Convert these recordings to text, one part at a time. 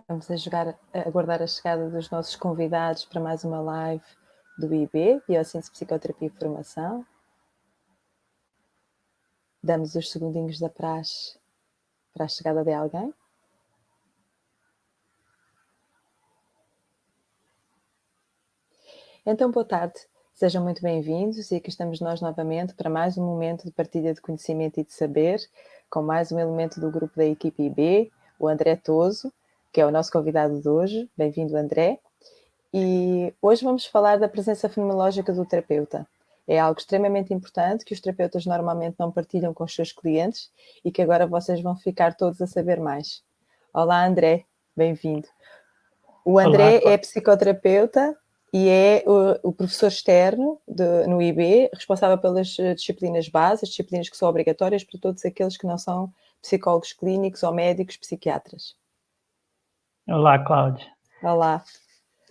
Vamos aguardar a chegada dos nossos convidados para mais uma live do IB, Biossíntese, Psicoterapia e Formação. Damos os segundinhos da praxe para a chegada de alguém. Então, boa tarde, sejam muito bem-vindos e aqui estamos nós novamente para mais um momento de partilha de conhecimento e de saber, com mais um elemento do grupo da equipe IB, o André Toso, que é o nosso convidado de hoje. Bem-vindo, André. E hoje vamos falar da presença fenomenológica do terapeuta. É algo extremamente importante que os terapeutas normalmente não partilham com os seus clientes e que agora vocês vão ficar todos a saber mais. Olá, André, bem-vindo. O André é psicoterapeuta e é o professor externo no IB, responsável pelas disciplinas base, as disciplinas que são obrigatórias para todos aqueles que não são psicólogos clínicos ou médicos psiquiatras. Olá, Cláudia. Olá.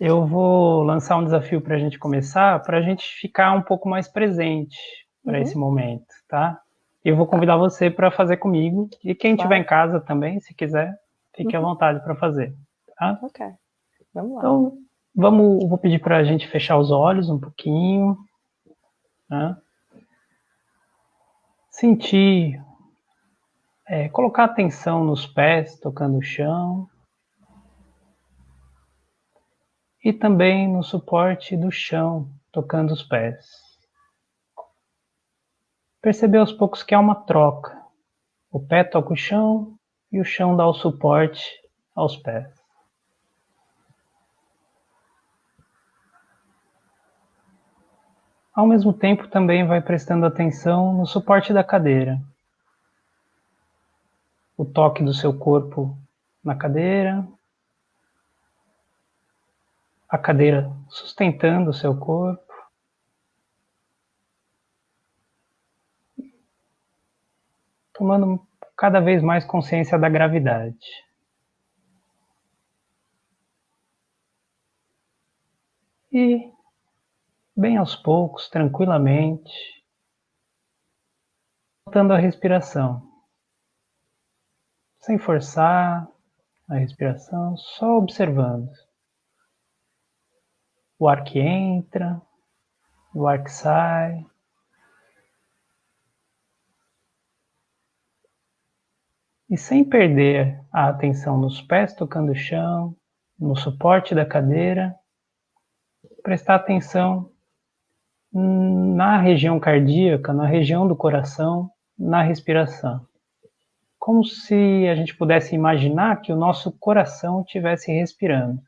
Eu vou lançar um desafio para a gente começar, para a gente ficar um pouco mais presente para esse momento, tá? Eu vou convidar você para fazer comigo, e quem estiver em casa também, se quiser, fique à vontade para fazer, tá? Ok, vamos lá. Então, vou pedir para a gente fechar os olhos um pouquinho, né? Sentir, colocar atenção nos pés tocando o chão, e também no suporte do chão, tocando os pés. Perceber aos poucos que há uma troca. O pé toca o chão e o chão dá o suporte aos pés. Ao mesmo tempo, também vai prestando atenção no suporte da cadeira. O toque do seu corpo na cadeira, a cadeira sustentando o seu corpo. Tomando cada vez mais consciência da gravidade. E, bem aos poucos, tranquilamente, voltando a respiração. Sem forçar a respiração, só observando. O ar que entra, o ar que sai. E sem perder a atenção nos pés tocando o chão, no suporte da cadeira, prestar atenção na região cardíaca, na região do coração, na respiração. Como se a gente pudesse imaginar que o nosso coração estivesse respirando.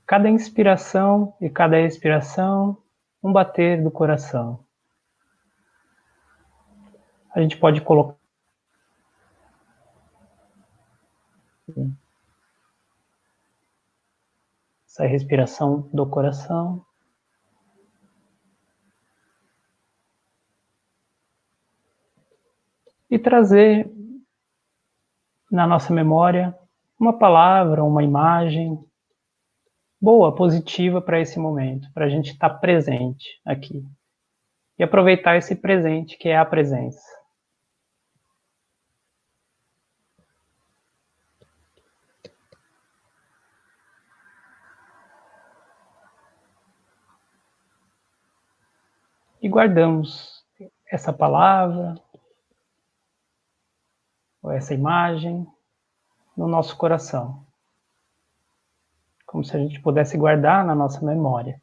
Cada inspiração e cada expiração, um bater do coração. A gente pode colocar essa respiração do coração. E trazer na nossa memória uma palavra, uma imagem boa, positiva para esse momento, para a gente estar presente aqui. E aproveitar esse presente que é a presença. E guardamos essa palavra, ou essa imagem, no nosso coração. Como se a gente pudesse guardar na nossa memória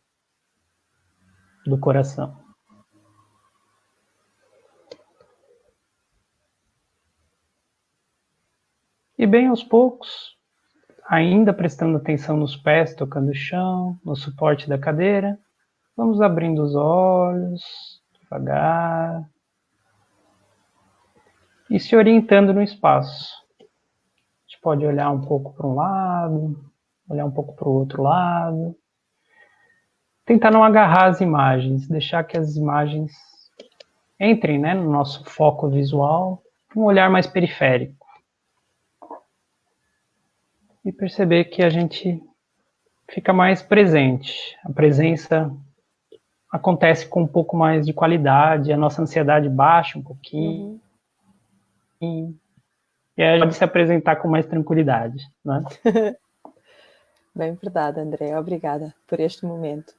do coração. E bem aos poucos, ainda prestando atenção nos pés tocando o chão, no suporte da cadeira, vamos abrindo os olhos, devagar, e se orientando no espaço. A gente pode olhar um pouco para um lado, olhar um pouco para o outro lado. Tentar não agarrar as imagens, deixar que as imagens entrem, né, no nosso foco visual, um olhar mais periférico. E perceber que a gente fica mais presente. A presença acontece com um pouco mais de qualidade, a nossa ansiedade baixa um pouquinho. E aí pode se apresentar com mais tranquilidade, né? Bem verdade, André. Obrigada por este momento.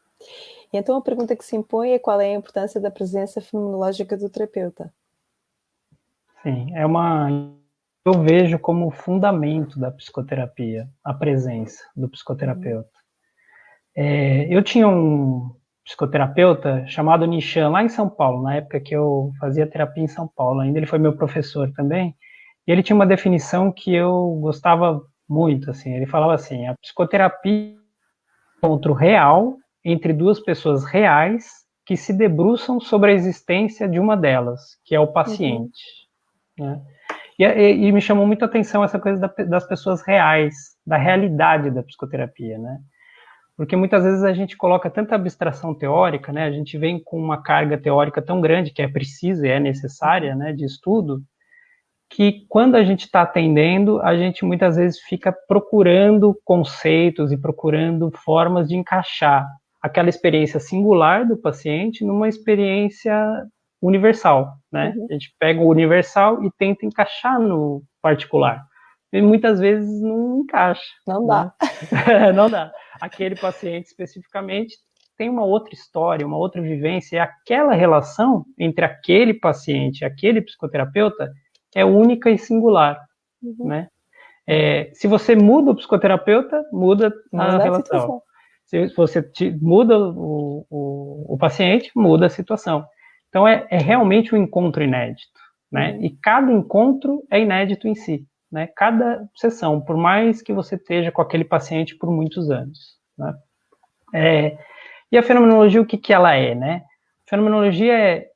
E então a pergunta que se impõe é qual é a importância da presença fenomenológica do terapeuta? Sim, eu vejo como fundamento da psicoterapia, a presença do psicoterapeuta. Eu tinha um psicoterapeuta chamado Nishan, lá em São Paulo, na época que eu fazia terapia em São Paulo ainda, ele foi meu professor também, e ele tinha uma definição que eu gostava muito, assim, ele falava assim, a psicoterapia é um encontro real entre duas pessoas reais que se debruçam sobre a existência de uma delas, que é o paciente, né? E me chamou muito a atenção essa coisa das pessoas reais, da realidade da psicoterapia, né? Porque muitas vezes a gente coloca tanta abstração teórica, né? A gente vem com uma carga teórica tão grande que é precisa e é necessária, né? De estudo, que quando a gente está atendendo, a gente muitas vezes fica procurando conceitos e procurando formas de encaixar aquela experiência singular do paciente numa experiência universal, né? A gente pega o universal e tenta encaixar no particular. E muitas vezes não encaixa. Não dá. Né? Não dá. Aquele paciente especificamente tem uma outra história, uma outra vivência, e aquela relação entre aquele paciente e aquele psicoterapeuta é única e singular, né? Se você muda o psicoterapeuta, muda a relação. Se você muda o paciente, muda a situação. Então, é realmente um encontro inédito, né? E cada encontro é inédito em si, né? Cada sessão, por mais que você esteja com aquele paciente por muitos anos, né? E a fenomenologia, o que ela é, né? A fenomenologia é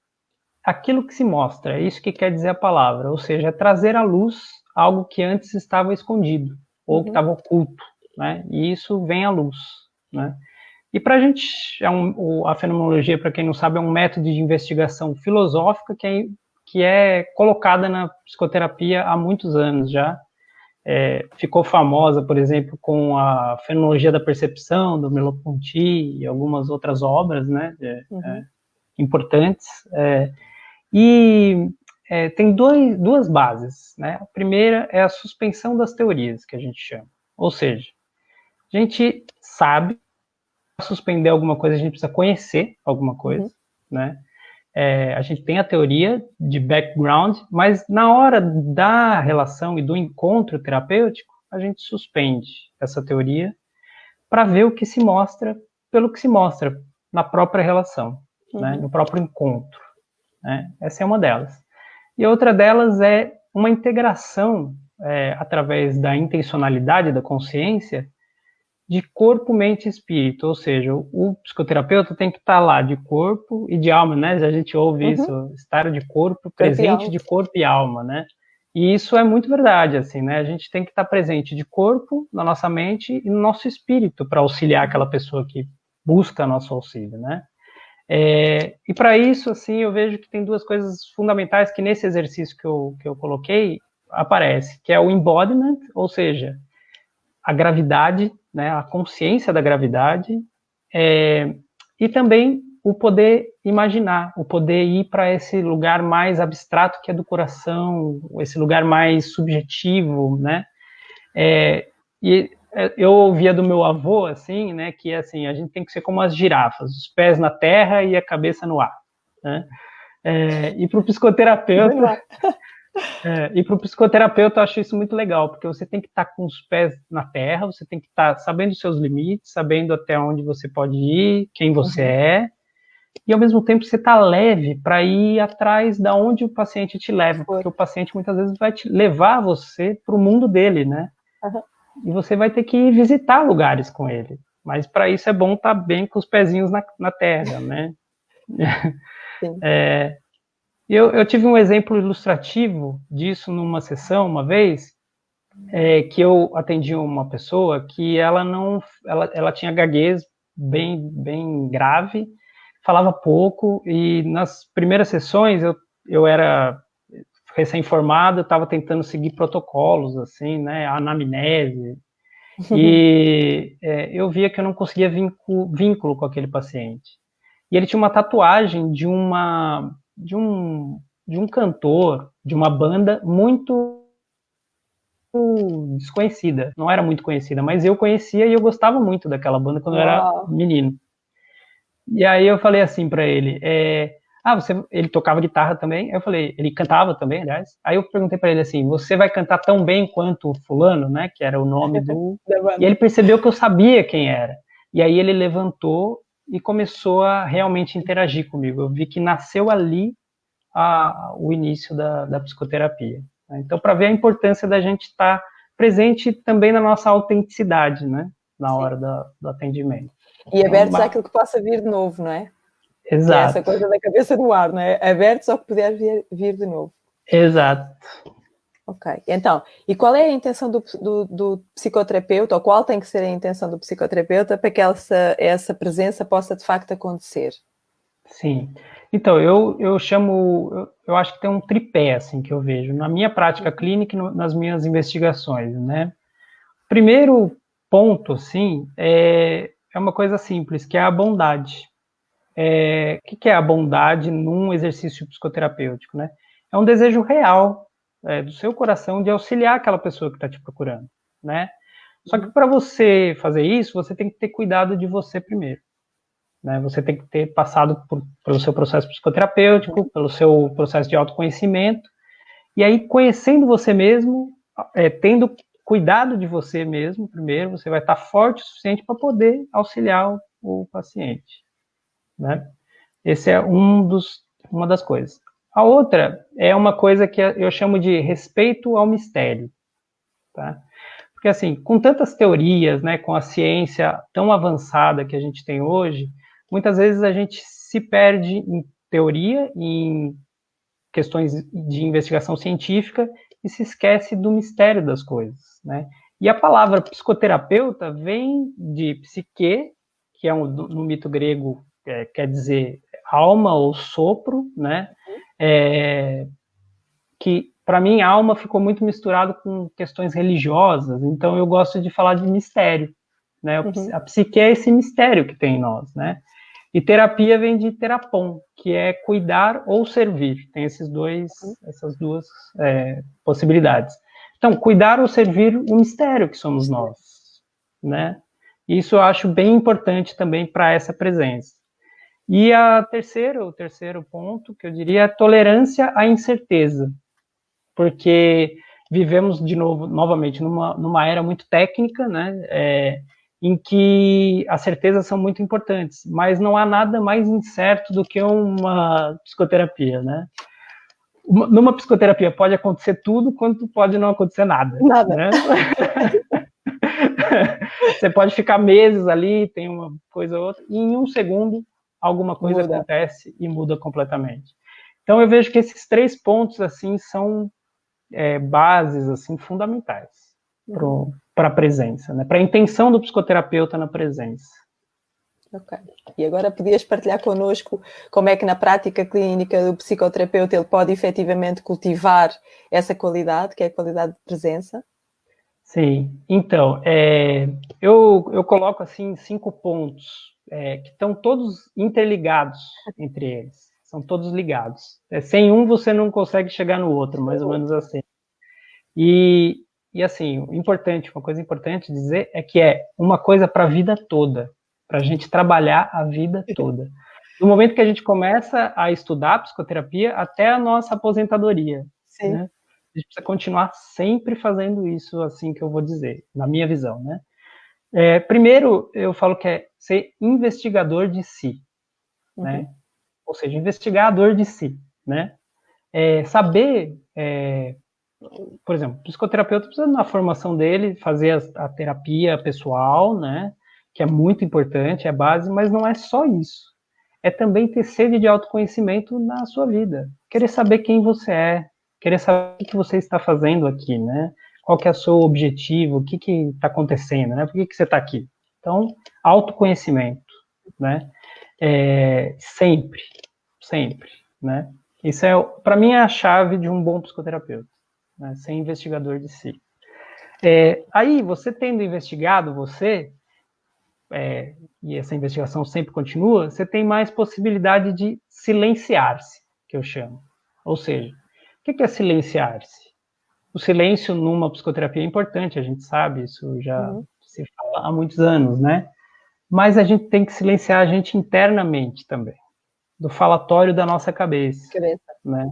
aquilo que se mostra, é isso que quer dizer a palavra, ou seja, é trazer à luz algo que antes estava escondido, ou que estava oculto, né? E isso vem à luz, né? E para a gente, a fenomenologia, para quem não sabe, é um método de investigação filosófica que é colocada na psicoterapia há muitos anos já. Ficou famosa, por exemplo, com a fenomenologia da percepção, do Merleau-Ponty e algumas outras obras, né? Importantes. E tem duas bases, né? A primeira é a suspensão das teorias, que a gente chama. Ou seja, a gente sabe suspender alguma coisa, a gente precisa conhecer alguma coisa, né? A gente tem a teoria de background, mas na hora da relação e do encontro terapêutico, a gente suspende essa teoria para ver o que se mostra pelo que se mostra na própria relação, né? No próprio encontro. Né? Essa é uma delas. E outra delas é uma integração, através da intencionalidade da consciência, de corpo, mente e espírito, ou seja, o psicoterapeuta tem que estar lá de corpo e de alma, né? A gente ouve isso, estar de corpo, presente de corpo e alma, né? E isso é muito verdade, assim, né? A gente tem que estar presente de corpo, na nossa mente e no nosso espírito para auxiliar aquela pessoa que busca nosso auxílio, né? E para isso, assim, eu vejo que tem duas coisas fundamentais que nesse exercício que eu coloquei aparece, que é o embodiment, ou seja, a gravidade, né, a consciência da gravidade, e também o poder imaginar, o poder ir para esse lugar mais abstrato que é do coração, esse lugar mais subjetivo, né? E eu ouvia do meu avô, assim, né, que assim, a gente tem que ser como as girafas, os pés na terra e a cabeça no ar, né? E para o psicoterapeuta, eu acho isso muito legal, porque você tem que estar com os pés na terra, você tem que estar sabendo os seus limites, sabendo até onde você pode ir, quem você é, e ao mesmo tempo você está leve para ir atrás da onde o paciente te leva, porque o paciente muitas vezes vai te levar você para o mundo dele, né? E você vai ter que ir visitar lugares com ele. Mas para isso é bom estar bem com os pezinhos na terra, né? Sim. Eu tive um exemplo ilustrativo disso numa sessão uma vez, que eu atendi uma pessoa que ela tinha gaguez bem grave, falava pouco, e nas primeiras sessões eu era recém-formado, eu estava tentando seguir protocolos, assim, né, anamnese, e eu via que eu não conseguia vínculo com aquele paciente. E ele tinha uma tatuagem de um cantor, de uma banda muito desconhecida, não era muito conhecida, mas eu conhecia e eu gostava muito daquela banda quando eu era Uau! menino. E aí eu falei assim pra ele, ele tocava guitarra também, aí eu falei, ele cantava também, aliás. Aí eu perguntei pra ele assim, você vai cantar tão bem quanto fulano, né, que era o nome do... Da E banda. ele percebeu que eu sabia quem era. E aí ele levantou e começou a realmente interagir comigo. Eu vi que nasceu ali o início da psicoterapia. Então, para ver a importância da gente estar presente também na nossa autenticidade, né, na Sim. hora do atendimento. E Então, abertos àquilo que possa vir de novo, não é? Que é essa exato, coisa da cabeça no ar, não é? Abertos ao que puder vir de novo. exato. Ok. Então, e qual é a intenção do psicoterapeuta, ou qual tem que ser a intenção do psicoterapeuta para que essa presença possa de facto acontecer? Sim. Então, eu chamo, eu acho que tem um tripé, assim, que eu vejo na minha prática clínica e nas minhas investigações, né? Primeiro ponto, assim, é uma coisa simples, que é a bondade. O que é a bondade num exercício psicoterapêutico, né? É um desejo real do seu coração de auxiliar aquela pessoa que está te procurando, né? Só que para você fazer isso, você tem que ter cuidado de você primeiro, né? Você tem que ter passado pelo seu processo psicoterapêutico, pelo seu processo de autoconhecimento, e aí conhecendo você mesmo, tendo cuidado de você mesmo primeiro, você vai estar forte o suficiente para poder auxiliar o paciente, né? Esse é uma das coisas. A outra é uma coisa que eu chamo de respeito ao mistério, tá? Porque, assim, com tantas teorias, né, com a ciência tão avançada que a gente tem hoje, muitas vezes a gente se perde em teoria, em questões de investigação científica e se esquece do mistério das coisas, né? E a palavra psicoterapeuta vem de psique, que é no mito grego quer dizer alma ou sopro, né? Que para mim alma ficou muito misturado com questões religiosas, então eu gosto de falar de mistério, né? A psique é esse mistério que tem em nós, né? E terapia vem de terapon, que é cuidar ou servir. Tem essas duas possibilidades. Então, cuidar ou servir o mistério que somos nós, né? Isso eu acho bem importante também para essa presença. E o terceiro ponto que eu diria é a tolerância à incerteza, porque vivemos novamente numa era muito técnica, né? Em que as certezas são muito importantes, mas não há nada mais incerto do que uma psicoterapia, né? Numa psicoterapia pode acontecer tudo, quanto pode não acontecer nada, Nada. né? Você pode ficar meses ali, tem uma coisa ou outra, e em um segundo alguma coisa Muda. acontece e muda completamente. Então eu vejo que esses três pontos assim são bases assim fundamentais para a presença, né? Para a intenção do psicoterapeuta na presença. Ok. E agora podias partilhar connosco como é que na prática clínica do psicoterapeuta ele pode efetivamente cultivar essa qualidade, que é a qualidade de presença? Sim, então, eu coloco assim 5 pontos que estão todos interligados entre eles, são todos ligados. Sem um você não consegue chegar no outro, mais ou menos assim. E, e assim, uma coisa importante dizer é que é uma coisa para a vida toda, para a gente trabalhar a vida toda. No momento que a gente começa a estudar psicoterapia até a nossa aposentadoria, Sim. né? A gente precisa continuar sempre fazendo isso, assim que eu vou dizer, na minha visão, né? Primeiro, eu falo que é ser investigador de si, né? Ou seja, investigar a dor de si, né? Saber por exemplo, o psicoterapeuta precisa, na formação dele, fazer a terapia pessoal, né? Que é muito importante, é base, mas não é só isso. É também ter sede de autoconhecimento na sua vida. Querer saber quem você é, querer saber o que você está fazendo aqui, né? Qual que é o seu objetivo, o que está acontecendo, né? Por que você está aqui? Então, autoconhecimento, né? Sempre, sempre, né? Isso para mim, é a chave de um bom psicoterapeuta, né? Ser investigador de si. Aí, você tendo investigado e essa investigação sempre continua, você tem mais possibilidade de silenciar-se, que eu chamo. Ou seja, o que é silenciar-se? o silêncio numa psicoterapia é importante, a gente sabe, isso já se fala há muitos anos, né? Mas a gente tem que silenciar a gente internamente também, do falatório da nossa cabeça, né?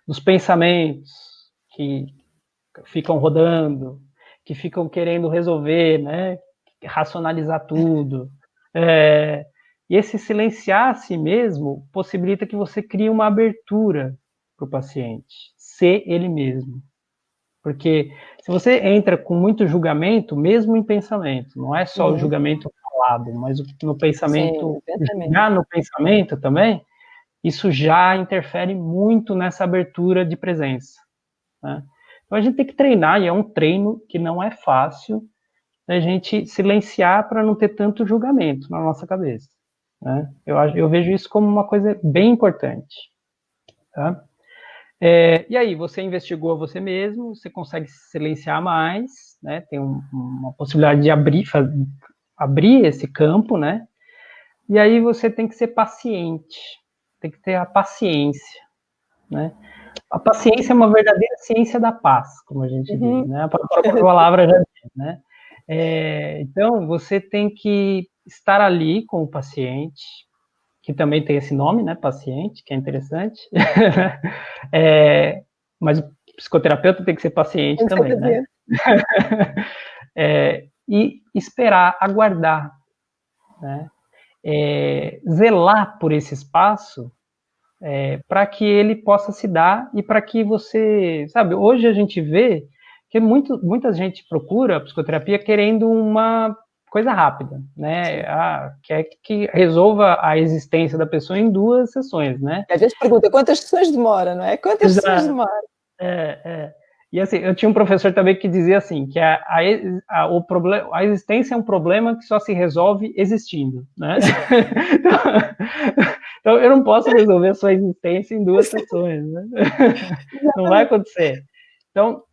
Dos pensamentos que ficam rodando, que ficam querendo resolver, né? Racionalizar tudo. E esse silenciar a si mesmo possibilita que você crie uma abertura para o paciente, ser ele mesmo. Porque se você entra com muito julgamento, mesmo em pensamento, não é só o julgamento falado, mas no pensamento, julgar no pensamento também, isso já interfere muito nessa abertura de presença, né? Então a gente tem que treinar, e é um treino que não é fácil, a gente silenciar para não ter tanto julgamento na nossa cabeça, né? Eu vejo isso como uma coisa bem importante, tá? E aí, você investigou você mesmo, você consegue silenciar mais, né? Tem uma possibilidade de abrir esse campo, né? E aí você tem que ser paciente, tem que ter a paciência, né? A paciência é uma verdadeira ciência da paz, como a gente diz, né? A própria palavra já diz, né? Então, você tem que estar ali com o paciente, que também tem esse nome, né, paciente, que é interessante. Mas o psicoterapeuta tem que ser paciente também, né? E esperar, aguardar, né? Zelar por esse espaço para que ele possa se dar e para que você, sabe, hoje a gente vê que muita gente procura a psicoterapia querendo uma coisa rápida, né? Quer que resolva a existência da pessoa em 2 sessões, né? Às vezes pergunta quantas sessões demora, não é? Quantas sessões demora? E assim, eu tinha um professor também que dizia assim, que a existência é um problema que só se resolve existindo, né? Então eu não posso resolver a sua existência em 2 sessões, né? Não vai acontecer. Então,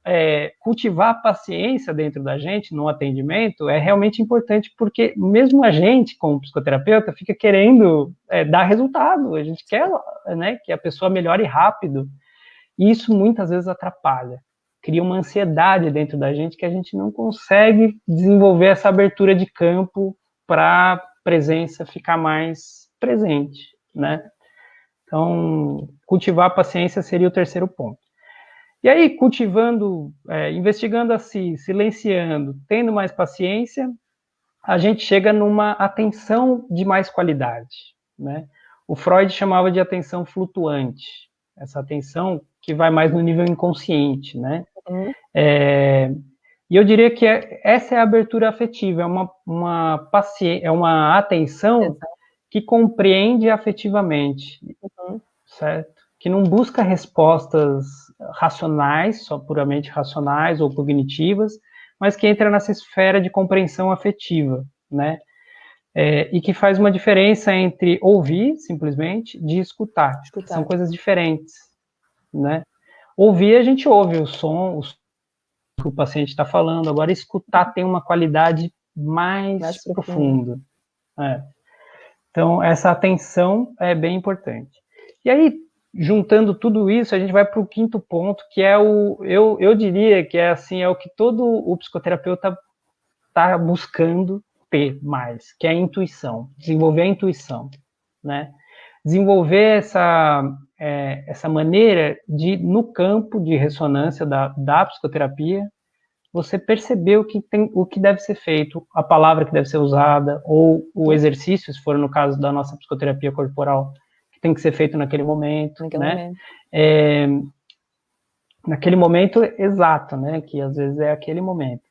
cultivar a paciência dentro da gente no atendimento é realmente importante, porque mesmo a gente, como psicoterapeuta, fica querendo dar resultado. A gente quer, né, que a pessoa melhore rápido. E isso muitas vezes atrapalha. Cria uma ansiedade dentro da gente que a gente não consegue desenvolver essa abertura de campo para a presença ficar mais presente, né? Então, cultivar a paciência seria o terceiro ponto. E aí, cultivando, investigando a si, silenciando, tendo mais paciência, a gente chega numa atenção de mais qualidade, né? O Freud chamava de atenção flutuante, essa atenção que vai mais no nível inconsciente, né? E eu diria que essa é a abertura afetiva, é uma atenção que compreende afetivamente, certo? Que não busca respostas racionais, só puramente racionais ou cognitivas, mas que entra nessa esfera de compreensão afetiva, né? E que faz uma diferença entre ouvir, simplesmente, de escutar. São coisas diferentes, né? Ouvir, a gente ouve o som que o paciente está falando. Agora, escutar tem uma qualidade mais profunda. Então, essa atenção é bem importante. E aí, juntando tudo isso, a gente vai para o quinto ponto, que é eu diria que é o que todo o psicoterapeuta está buscando ter mais, que é a intuição, desenvolver a intuição, né? Desenvolver essa maneira de, no campo de ressonância da psicoterapia, você perceber o que deve ser feito, a palavra que deve ser usada, ou o exercício, se for no caso da nossa psicoterapia corporal, que tem que ser feito naquele momento, né? Naquele momento exato, né? Que às vezes é aquele momento.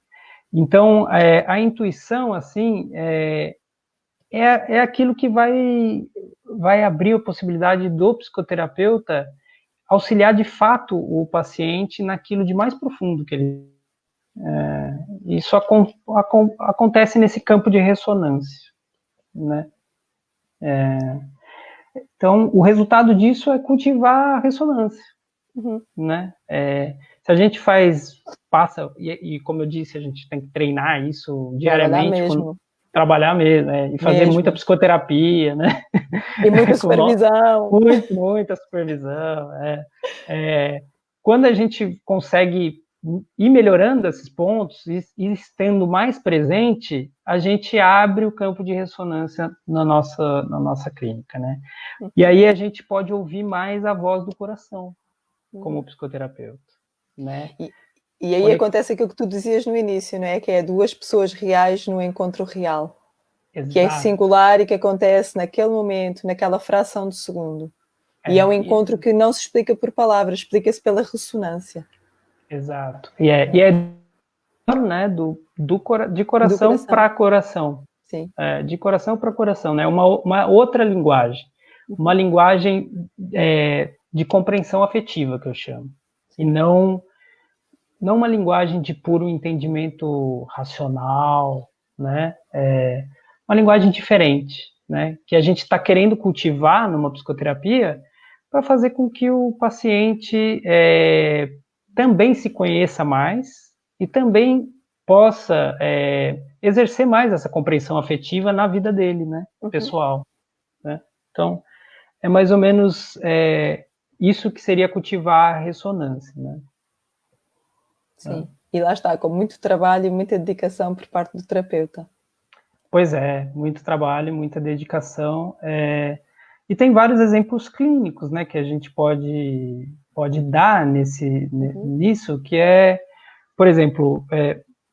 Então, a intuição, assim, é aquilo que vai abrir a possibilidade do psicoterapeuta auxiliar de fato o paciente naquilo de mais profundo que ele... Isso acontece nesse campo de ressonância, né? Então, o resultado disso é cultivar a ressonância, né? Se a gente passa, e como eu disse, a gente tem que treinar isso diariamente, trabalhar mesmo, e fazer muita psicoterapia, né? E muita supervisão. Muita supervisão, quando a gente consegue ir melhorando esses pontos e estando mais presente, a gente abre o campo de ressonância na nossa clínica, né? E aí a gente pode ouvir mais a voz do coração, como psicoterapeuta, né? E aí acontece aquilo que tu dizias no início, não é? Que é duas pessoas reais no encontro real. Exato. Que é singular e que acontece naquele momento, naquela fração de segundo. E é um encontro que não se explica por palavras, explica-se pela ressonância. Exato. E é né, de coração para coração. Sim. De coração para coração, né? Uma outra linguagem. Uma linguagem de compreensão afetiva, que eu chamo. E não uma linguagem de puro entendimento racional, né? Uma linguagem diferente, né? Que a gente está querendo cultivar numa psicoterapia para fazer com que o paciente também se conheça mais e também possa exercer mais essa compreensão afetiva na vida dele, né? Pessoal. Né? Então, é mais ou menos isso que seria cultivar a ressonância, né? Sim, e lá está, com muito trabalho e muita dedicação por parte do terapeuta. Pois muito trabalho, muita dedicação, e tem vários exemplos clínicos, né, que a gente pode dar nisso, que por exemplo,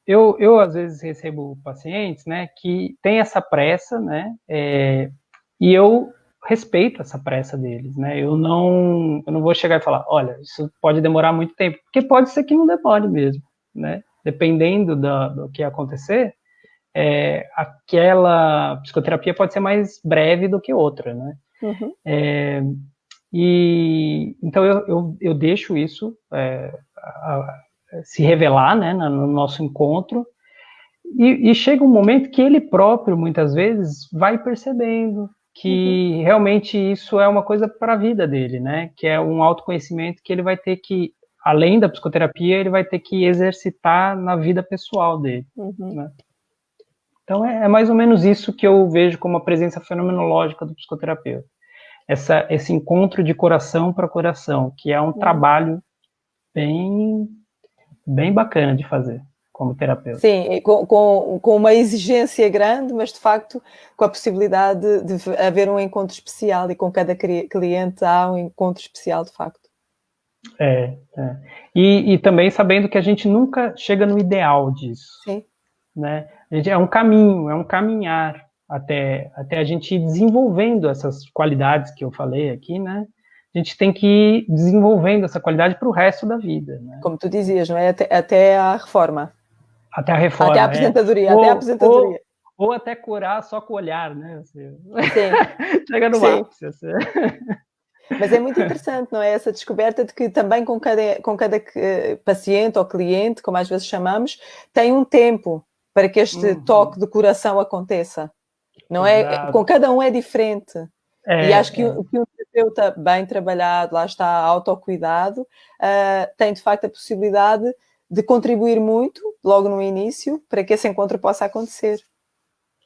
eu às vezes recebo pacientes, né, que tem essa pressa, né, e eu respeito essa pressa deles, né, eu não vou chegar e falar, olha, isso pode demorar muito tempo, porque pode ser que não demore mesmo, né, dependendo do que acontecer, aquela psicoterapia pode ser mais breve do que outra, né? E então eu deixo isso se revelar, né, no nosso encontro, e chega um momento que ele próprio, muitas vezes, vai percebendo que realmente isso é uma coisa para a vida dele, né? Que é um autoconhecimento que ele vai ter que, além da psicoterapia, ele vai ter que exercitar na vida pessoal dele, né? Então, é mais ou menos isso que eu vejo como a presença fenomenológica do psicoterapeuta. Esse encontro de coração para coração, que é um trabalho bem bacana de fazer como terapeuta. Sim, com uma exigência grande, mas de facto com a possibilidade de haver um encontro especial, e com cada cliente há um encontro especial de facto. E também sabendo que a gente nunca chega no ideal disso. Sim. Né? É um caminho, é um caminhar até a gente ir desenvolvendo essas qualidades que eu falei aqui, né? A gente tem que ir desenvolvendo essa qualidade para o resto da vida, né? Como tu dizias, não é? Até a reforma. Até a reforma. Até a aposentadoria, até a aposentadoria. Ou até curar só com o olhar, né? Sim. Chega no ápice. Assim. Mas é muito interessante, não é? Essa descoberta de que também com cada paciente ou cliente, como às vezes chamamos, tem um tempo para que este toque do coração aconteça. Não é? Com cada um é diferente. E acho que um terapeuta bem trabalhado, lá está, autocuidado, tem de facto a possibilidade de contribuir muito, logo no início, para que esse encontro possa acontecer.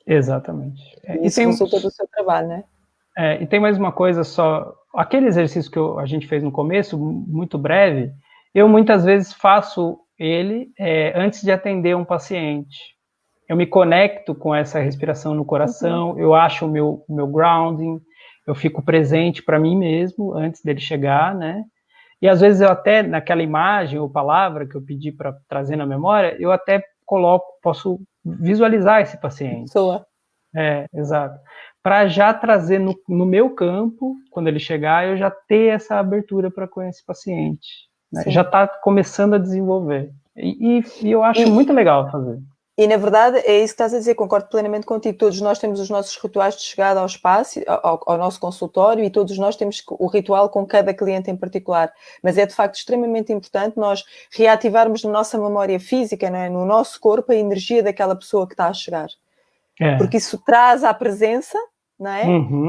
Exatamente. E isso resulta do seu trabalho, não é? E tem mais uma coisa só. Aquele exercício que a gente fez no começo, muito breve, eu muitas vezes faço ele antes de atender um paciente. Eu me conecto com essa respiração no coração, eu acho o meu grounding, eu fico presente para mim mesmo antes dele chegar, né? E às vezes eu até, naquela imagem ou palavra que eu pedi para trazer na memória, eu até posso visualizar esse paciente. Soa. Exato. Para já trazer no meu campo, quando ele chegar, eu já ter essa abertura para com esse paciente. Né? Já está começando a desenvolver. E eu acho muito legal fazer. E, na verdade, é isso que estás a dizer, concordo plenamente contigo. Todos nós temos os nossos rituais de chegada ao espaço, ao nosso consultório, e todos nós temos o ritual com cada cliente em particular. Mas é, de facto, extremamente importante nós reativarmos na nossa memória física, não é? No nosso corpo, a energia daquela pessoa que está a chegar. Porque isso traz à presença, não é?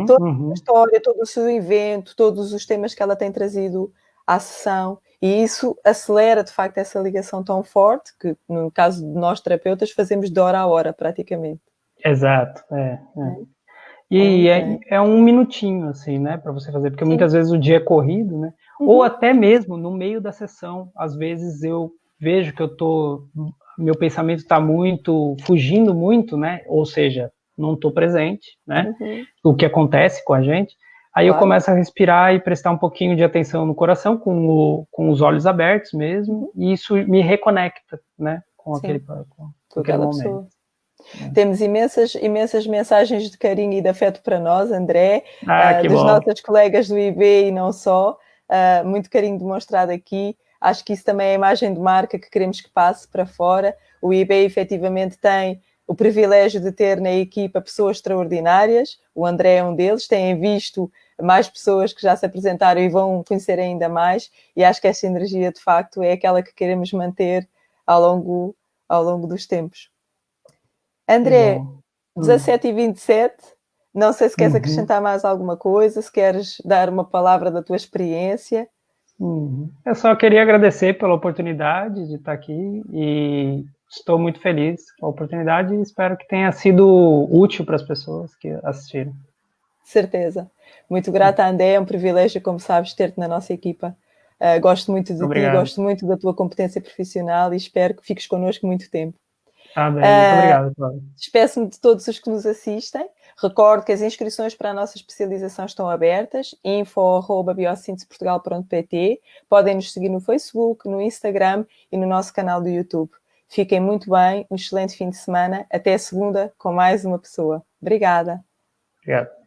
Toda a história, todo o seu evento, todos os temas que ela tem trazido à sessão. E isso acelera, de facto, essa ligação tão forte que, no caso de nós terapeutas, fazemos de hora a hora, praticamente. Exato, E é um minutinho, assim, né, para você fazer, porque muitas vezes o dia é corrido, né? Ou até mesmo no meio da sessão, às vezes eu vejo que meu pensamento está fugindo muito, né? Ou seja, não estou presente, né? O que acontece com a gente. Aí eu começo a respirar e prestar um pouquinho de atenção no coração, com os olhos abertos mesmo, e isso me reconecta, né? Com aquele momento. Pessoa. Temos imensas mensagens de carinho e de afeto para nós, André, dos nossos colegas do IB e não só. Muito carinho demonstrado aqui. Acho que isso também é a imagem de marca que queremos que passe para fora. O IB efetivamente tem o privilégio de ter na equipa pessoas extraordinárias. O André é um deles. Têm visto mais pessoas que já se apresentaram e vão conhecer ainda mais. E acho que essa energia, de facto, é aquela que queremos manter ao longo dos tempos. André, 17h27, não sei se queres acrescentar mais alguma coisa, se queres dar uma palavra da tua experiência. Eu só queria agradecer pela oportunidade de estar aqui e estou muito feliz com a oportunidade e espero que tenha sido útil para as pessoas que assistiram. Certeza. Muito grata, André, é um privilégio, como sabes, ter-te na nossa equipa. Gosto muito de ti, gosto muito da tua competência profissional e espero que fiques connosco muito tempo. Tá bem, muito obrigado, Cláudia. Despeço-me de todos os que nos assistem. Recordo que as inscrições para a nossa especialização estão abertas, info@biossinteseportugal.pt. Podem nos seguir no Facebook, no Instagram e no nosso canal do YouTube. Fiquem muito bem, um excelente fim de semana. Até segunda com mais uma pessoa. Obrigada. Obrigado.